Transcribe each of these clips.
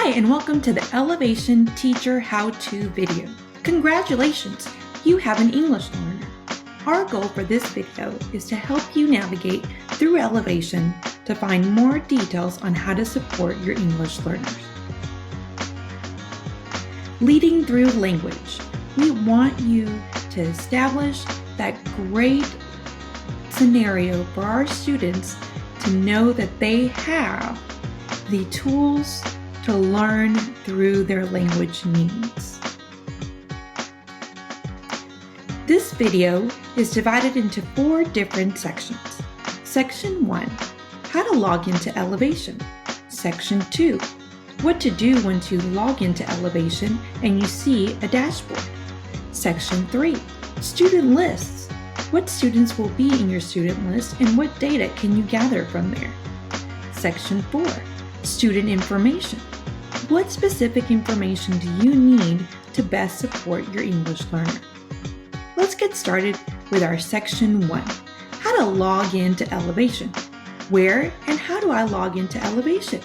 Hi, and welcome to the ELLevation Teacher How-To video. Congratulations, you have an English learner. Our goal for this video is to help you navigate through ELLevation to find more details on how to support your English learners. Leading through language, we want you to establish that great scenario for our students to know that they have the tools to learn through their language needs. This video is divided into 4 different sections. Section 1, how to log into ELLevation. Section 2, what to do once you log into ELLevation and you see a dashboard. Section 3, student lists. What students will be in your student list and what data can you gather from there? Section 4, student information. What specific information do you need to best support your English learner? Let's get started with our Section 1, how to log into ELLevation. Where and how do I log into ELLevation?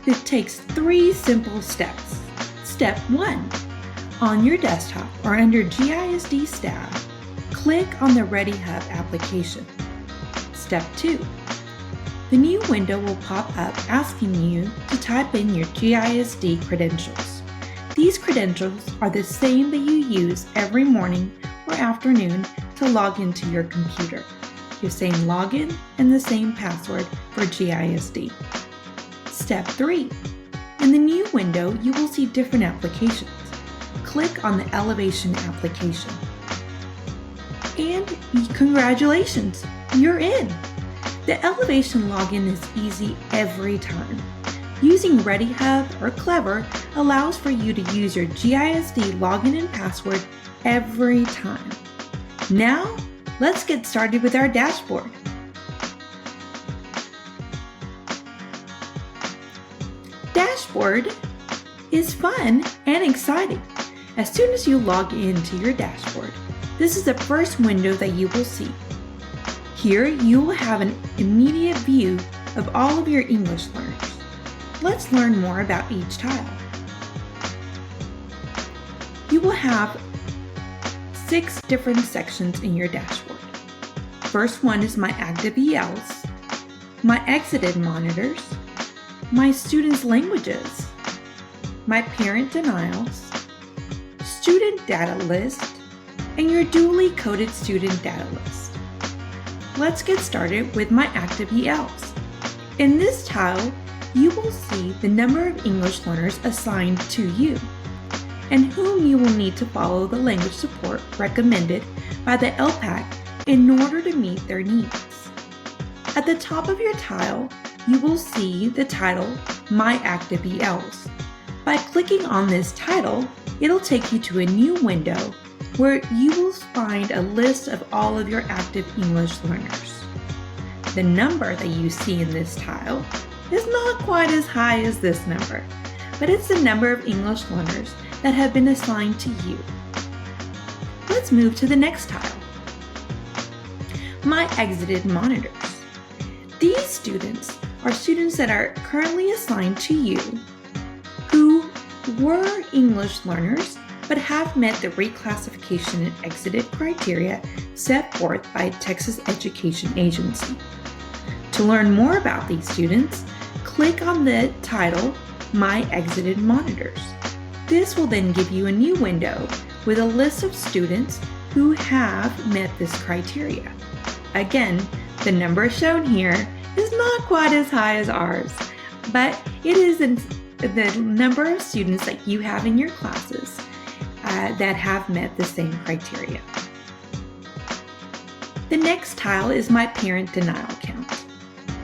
It takes 3 simple steps. Step 1, on your desktop or under GISD staff, click on the ReadyHub application. Step 2, the new window will pop up asking you to type in your GISD credentials. These credentials are the same that you use every morning or afternoon to log into your computer. Your same login and the same password for GISD. Step 3, in the new window you will see different applications. Click on the ELLevation application. And congratulations, you're in! The ELLevation login is easy every time. Using ReadyHub or Clever allows for you to use your GISD login and password every time. Now, let's get started with our dashboard. Dashboard is fun and exciting. As soon as you log into your dashboard, this is the first window that you will see. Here, you will have an immediate view of all of your English learners. Let's learn more about each tile. You will have 6 different sections in your dashboard. First one is my active ELs, my exited monitors, my students' languages, my parent denials, student data list, and your duly coded student data list. Let's get started with my active ELs. In this tile, you will see the number of English learners assigned to you and whom you will need to follow the language support recommended by the LPAC in order to meet their needs. At the top of your tile, you will see the title, My Active ELs. By clicking on this title, it'll take you to a new window where you will find a list of all of your active English learners. The number that you see in this tile is not quite as high as this number, but it's the number of English learners that have been assigned to you. Let's move to the next tile. My exited monitors. These students are students that are currently assigned to you who were English learners but have met the reclassification and exited criteria set forth by Texas Education Agency. To learn more about these students, click on the title, My Exited Monitors. This will then give you a new window with a list of students who have met this criteria. Again, the number shown here is not quite as high as ours, but it is the number of students that you have in your classes that have met the same criteria. The next tile is my parent denial count.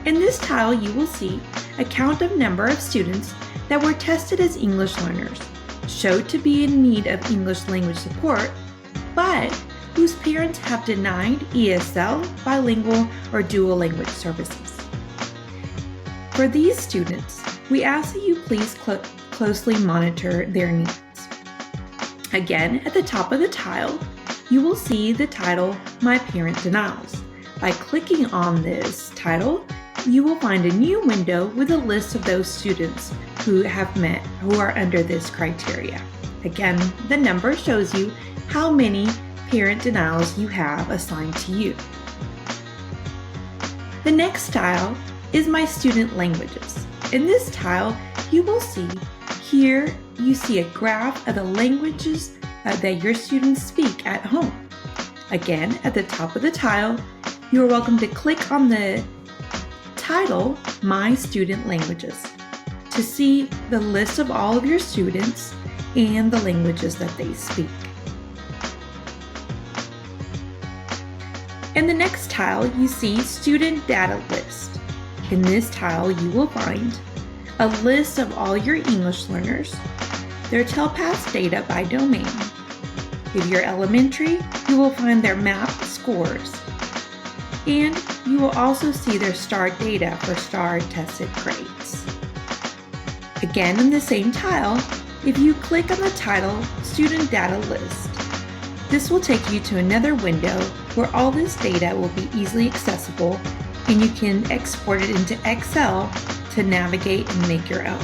In this tile, you will see a count of number of students that were tested as English learners, showed to be in need of English language support, but whose parents have denied ESL, bilingual, or dual language services. For these students, we ask that you please closely monitor their needs. Again, at the top of the tile, you will see the title, My Parent Denials. By clicking on this title, you will find a new window with a list of those students who are under this criteria. Again, the number shows you how many parent denials you have assigned to you. The next tile is My Student Languages. In this tile, you will see here you see a graph of the languages that your students speak at home. Again, at the top of the tile, you are welcome to click on the title, My Student Languages, to see the list of all of your students and the languages that they speak. In the next tile, you see Student Data List. In this tile, you will find a list of all your English learners, their TELPAS data by domain. If you're elementary, you will find their MAP scores, and you will also see their STAR data for STAR tested grades. Again, in the same tile, if you click on the title Student Data List, this will take you to another window where all this data will be easily accessible and you can export it into Excel to navigate and make your own.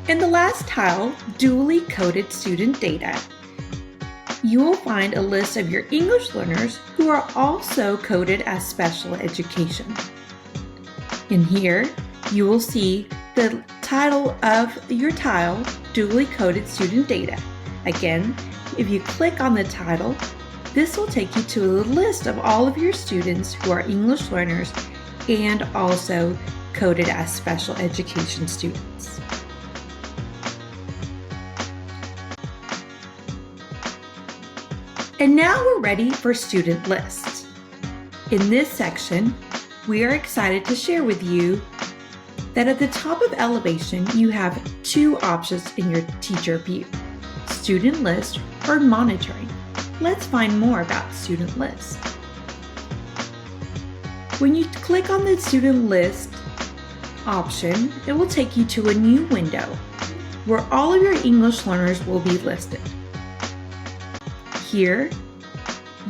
In the last tile, Dually Coded Student Data, you will find a list of your English learners who are also coded as special education. In here, you will see the title of your tile, Dually Coded Student Data. Again, if you click on the title, this will take you to a list of all of your students who are English learners and also coded as special education students. And now we're ready for student lists. In this section, we are excited to share with you that at the top of ELLevation, you have two options in your teacher view, student list or monitoring. Let's find more about student list. When you click on the student list option, it will take you to a new window where all of your English learners will be listed. Here,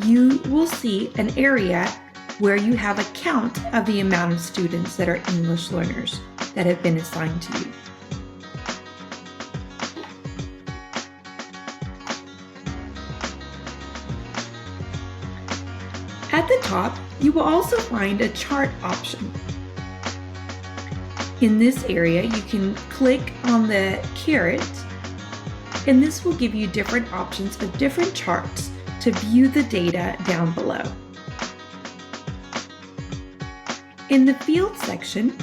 you will see an area where you have a count of the amount of students that are English learners that have been assigned to you. At the top, you will also find a chart option. In this area, you can click on the caret, and this will give you different options of different charts to view the data down below. In the field section,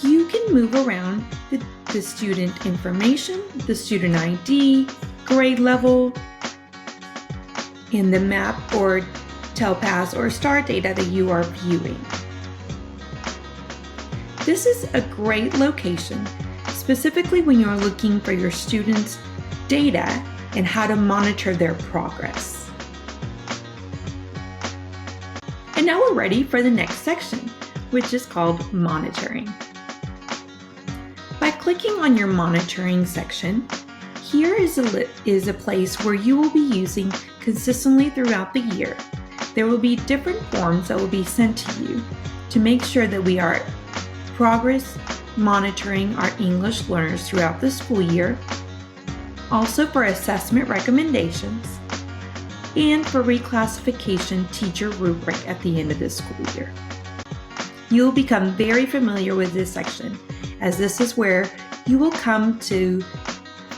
you can move around the student information, the student ID, grade level, and the map or TELPAS or STAR data that you are viewing. This is a great location, specifically when you're looking for your students' data and how to monitor their progress. And now we're ready for the next section, which is called monitoring. By clicking on your monitoring section, here is a place where you will be using consistently throughout the year. There will be different forms that will be sent to you to make sure that we are progress monitoring our English learners throughout the school year, also for assessment recommendations, and for reclassification teacher rubric at the end of the school year. You'll become very familiar with this section, as this is where you will come to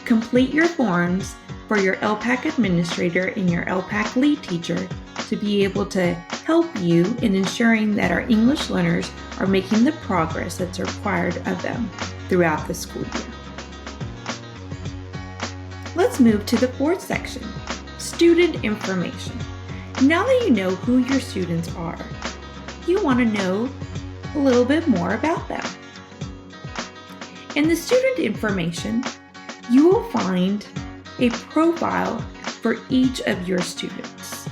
complete your forms for your LPAC administrator and your LPAC lead teacher to be able to help you in ensuring that our English learners are making the progress that's required of them throughout the school year. Let's move to the fourth section, student information. Now that you know who your students are, you want to know a little bit more about them. In the student information, you will find a profile for each of your students.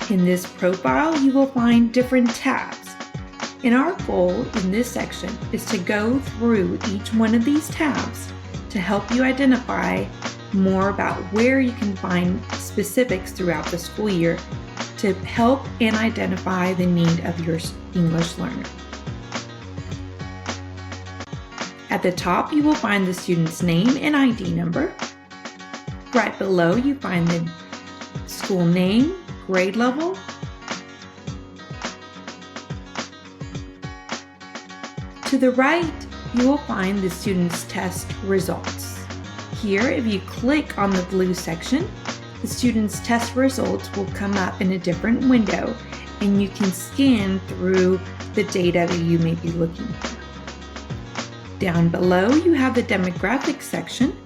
In this profile, you will find different tabs. And our goal in this section is to go through each one of these tabs to help you identify more about where you can find specifics throughout the school year to help and identify the need of your English learner. At the top, you will find the student's name and ID number. Right below, you find the school name, grade level, to the right, you will find the student's test results. Here, if you click on the blue section, the student's test results will come up in a different window, and you can scan through the data that you may be looking for. Down below, you have the demographics section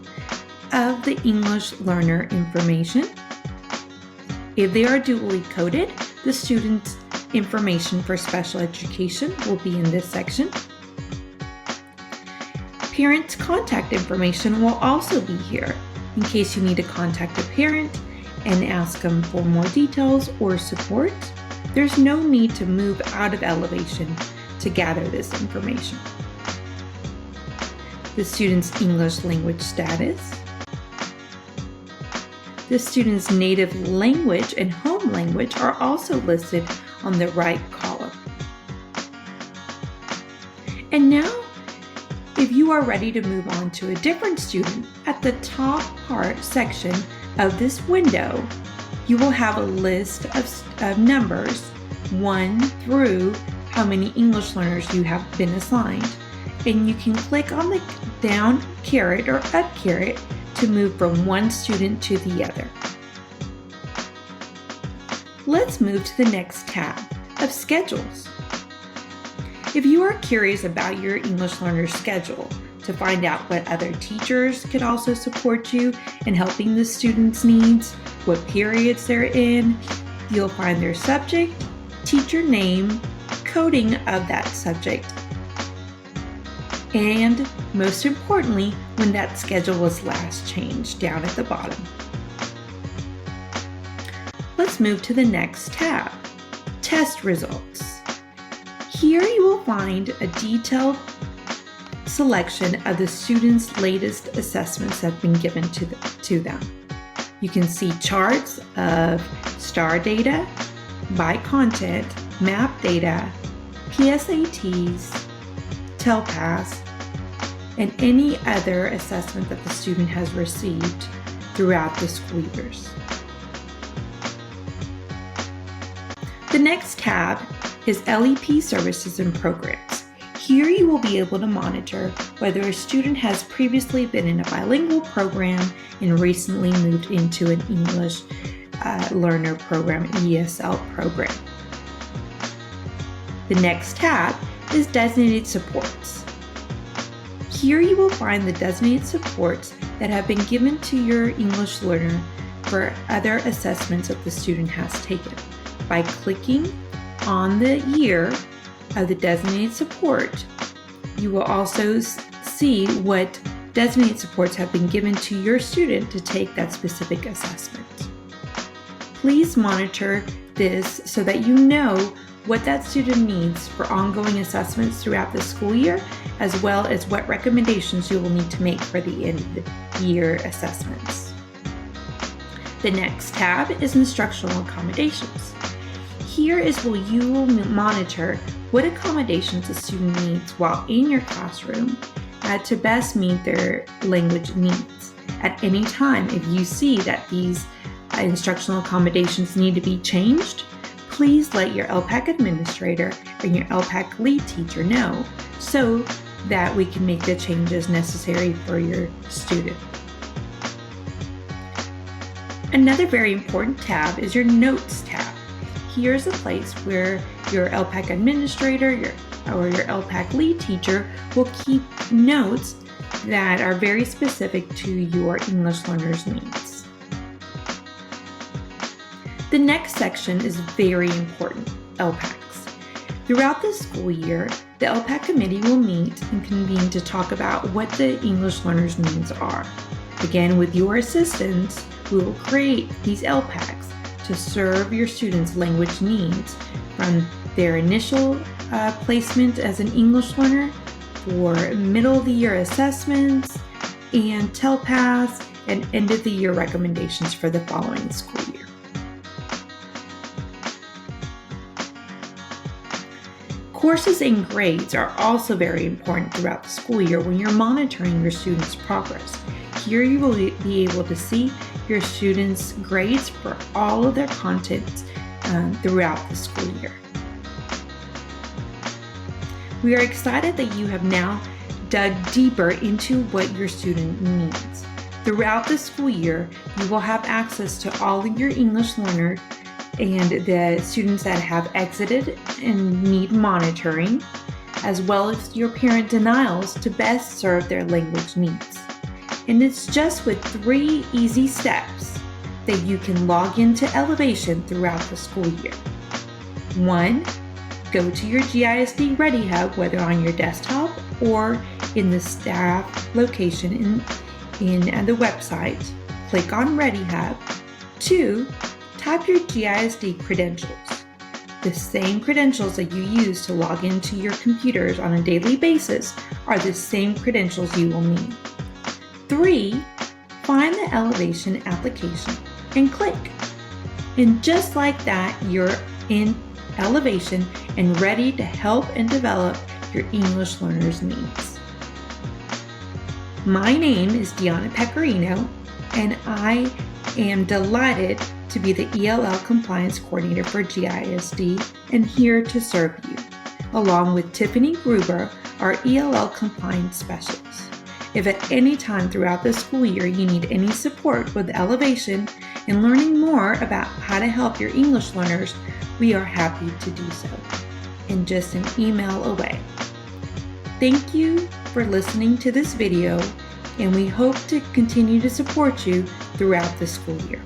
of the English learner information. If they are dually coded, the student's information for special education will be in this section. Parents' contact information will also be here in case you need to contact a parent and ask them for more details or support. There's no need to move out of ELLevation to gather this information. The student's English language status, the student's native language and home language are also listed on the right column. And now, if you are ready to move on to a different student, at the top part section of this window, you will have a list of numbers 1 through how many English learners you have been assigned. And you can click on the down caret or up caret to move from one student to the other. Let's move to the next tab of schedules. If you are curious about your English learner's schedule to find out what other teachers could also support you in helping the students' needs, what periods they're in, you'll find their subject, teacher name, coding of that subject, and most importantly, when that schedule was last changed down at the bottom. Let's move to the next tab, test results. Here you will find a detailed selection of the students' latest assessments that have been given to them. You can see charts of STAR data, by content, MAP data, PSATs, TELPAS, and any other assessment that the student has received throughout the school years. The next tab is LEP services and programs. Here you will be able to monitor whether a student has previously been in a bilingual program and recently moved into an English learner program, ESL program. The next tab is designated supports. Here you will find the designated supports that have been given to your English learner for other assessments that the student has taken. By clicking on the year of the designated support, you will also see what designated supports have been given to your student to take that specific assessment. Please monitor this so that you know what that student needs for ongoing assessments throughout the school year, as well as what recommendations you will need to make for the end of the year assessments. The next tab is instructional accommodations. Here is where you will monitor what accommodations a student needs while in your classroom to best meet their language needs. At any time, if you see that these instructional accommodations need to be changed, please let your LPAC administrator and your LPAC lead teacher know so that we can make the changes necessary for your student. Another very important tab is your Notes tab. Here's a place where your LPAC administrator or your LPAC lead teacher will keep notes that are very specific to your English learners' needs. The next section is very important, LPACs. Throughout the school year, the LPAC committee will meet and convene to talk about what the English learners' needs are. Again, with your assistance, we will create these LPACs to serve your students' language needs from their initial placement as an English learner, for middle of the year assessments, and TELPAS, and end of the year recommendations for the following school year. Courses and grades are also very important throughout the school year when you're monitoring your students' progress. Here you will be able to see your students' grades for all of their content throughout the school year. We are excited that you have now dug deeper into what your student needs. Throughout the school year, you will have access to all of your English learners and the students that have exited and need monitoring, as well as your parent denials to best serve their language needs. And it's just with 3 easy steps that you can log into ELLevation throughout the school year. 1. Go to your GISD Ready Hub, whether on your desktop or in the staff location in the website. Click on Ready Hub. 2. Type your GISD credentials. The same credentials that you use to log into your computers on a daily basis are the same credentials you will need. 3. Find the ELLevation application and click. And just like that, you're in ELLevation and ready to help and develop your English learners' needs. My name is Deanna Pecorino, and I am delighted to be the ELL Compliance Coordinator for GISD and here to serve you, along with Tiffany Gruber, our ELL Compliance Specialist. If at any time throughout the school year you need any support with ELLevation and learning more about how to help your English learners, we are happy to do so in just an email away. Thank you for listening to this video, and we hope to continue to support you throughout the school year.